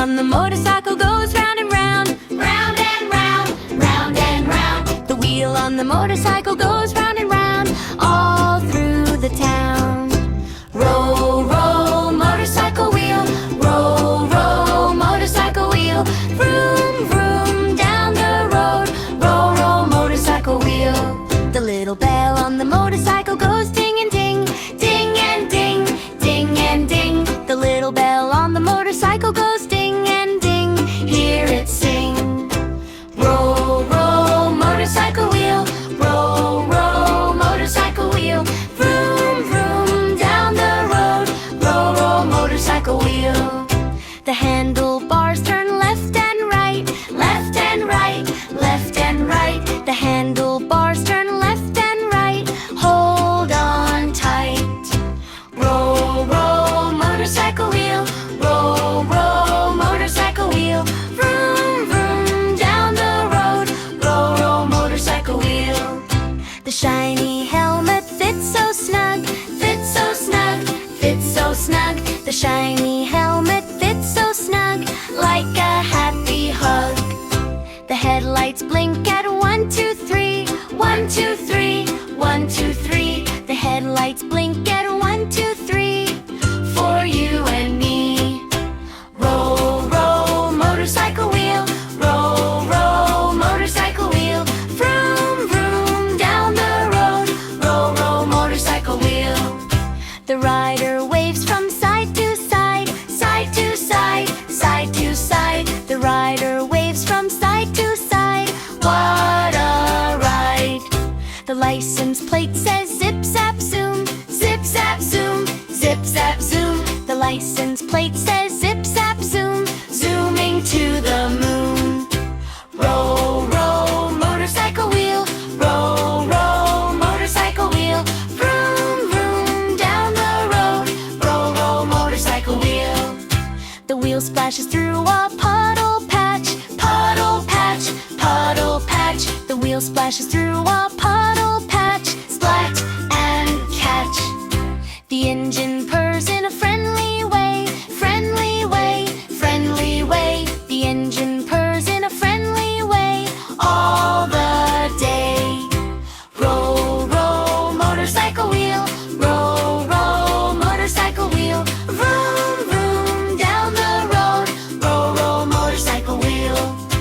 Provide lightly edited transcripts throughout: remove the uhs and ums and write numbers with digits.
on the motorcycle goes round and round, round and round, round and round. The wheel on the motorcycle goes round and round, all through the town. Roll, roll, motorcycle wheel, roll, roll, motorcycle wheel. Vroom, vroom, down the road, roll, roll, motorcycle wheel. The little bell on the motorcycle goes ding and ding, ding and ding, ding and ding. The little bell on the motorcycle goes ding and ding, hear it sing. Roll, roll, motorcycle wheel, roll, roll, motorcycle wheel. Vroom, vroom, down the road, roll, roll, motorcycle wheel. The handlebars turn left and right, left and right, left and right. The handlebars turn left and right, hold on tight. Roll, roll, motorcycle wheel, roll, roll, motorcycle wheel. Vroom, vroom, down the road, roll, roll, motorcycle wheel. The shiny helmet fits so snug, fits so snug, fits so snug. The shiny helmet fits so snug, like a happy hug. The headlights blink at 1, 2, 3, 1, 2, 3, 1, 2, 3. The headlights blink at 1, 2, 3, for you and me. Roll, roll, motorcycle wheel, roll, roll, motorcycle wheel. Vroom, vroom, down the road, roll, roll, motorcycle wheel. The rider waves from side to side, side to side, side to side. The rider waves from side to side, what a ride. The license plate says zip zap zoom, zip zap zoom, zip zap zoom. The license plate says zip zap zoom, zooming to the moon. Roll, roll, motorcycle wheel, roll, roll, motorcycle wheel. Vroom, vroom, down the road, roll, roll, motorcycle wheel. The wheel splashes through a puddle patch, puddle patch, puddle patch. The wheel splashes through a puddle patch, splat and catch. The engine purrs in a friendly way, friendly way, friendly way. The engine purrs in a friendly way, all the day. Roll, roll, motorcycle wheel, roll, roll, motorcycle wheel. Vroom, vroom, down the road, roll, roll, motorcycle wheel.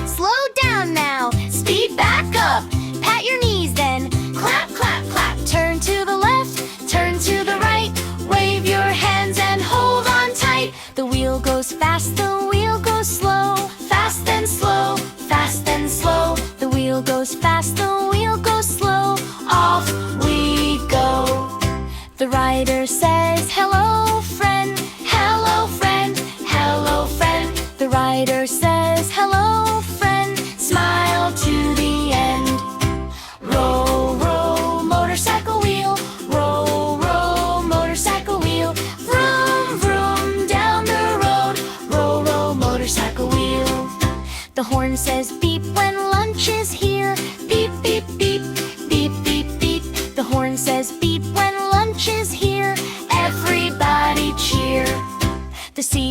Slow down now, speed back up, pat your knees then, clap, clap, clap. Turn to the left, turn to the right, wave your hands and hold on tight. The wheel goes fast, the wheel goes slow, fast and slow, fast and slow. The wheel goes fast, the wheel goes slow, off we go. The rider says, hello friend, hello friend, hello friend. The rider says, hello friend, smile to the end. Roll, roll, motorcycle wheel, roll, roll, motorcycle wheel. Vroom, vroom, down the road, roll, roll, motorcycle wheel. The horn says beep when lunch is here, beep, beep, beep, beep, beep, beep. The horn says beep when lunch is here, everybody cheer. The sea